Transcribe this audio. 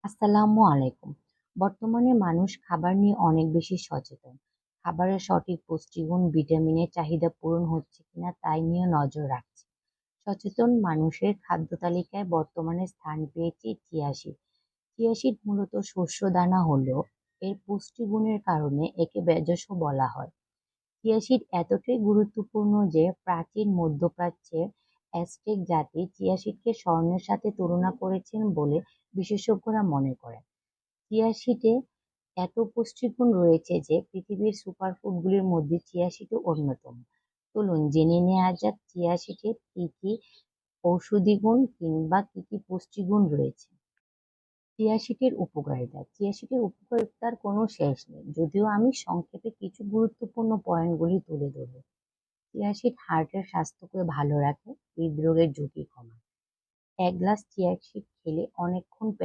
আসসালামু আলাইকুম। বর্তমানে মানুষ খাবার নিয়ে অনেক বেশি সচেতন। খাবারের সঠিক পুষ্টিগুণ, ভিটামিনের চাহিদা পূরণ হচ্ছে কিনা তাই নিয়ে নজর রাখছে। সচেতন মানুষের খাদ্য তালিকায় বর্তমানে স্থান পেয়েছে চিয়া সিড। চিয়া সিড মূলত শস্য দানা হলেও এর পুষ্টিগুণের কারণে একে ভেষজ বলা হয়। চিয়া সিড এতটাই গুরুত্বপূর্ণ যে প্রাচীন মধ্যপ্রাচ্যের অ্যাজটেক জাতি চিয়া সিডকে স্বর্ণের সাথে তুলনা করেছেন বলে বিশেষজ্ঞরা মনে করেন। চিয়া সিডে এত পুষ্টিগুণ রয়েছে যে পৃথিবীর সুপারফুডগুলির মধ্যে চিয়া সিডও অন্যতম। চলুন জেনে নেওয়া যাক চিয়া সিডের কি কি ঔষধি গুণ কিংবা কি কি পুষ্টিগুণ রয়েছে। চিয়া সিডের উপকারিতা। চিয়া সিডের উপকারিতার কোনো শেষ নেই, যদিও আমি সংক্ষেপে কিছু গুরুত্বপূর্ণ পয়েন্টগুলি তুলে ধরব। চিয়া সিড হার্টের স্বাস্থ্যকে ভালো রাখে, হৃদরোগের ঝুঁকি কমায়। এক গ্লাস চিয়া সিড খেলে অনেকক্ষণ পেট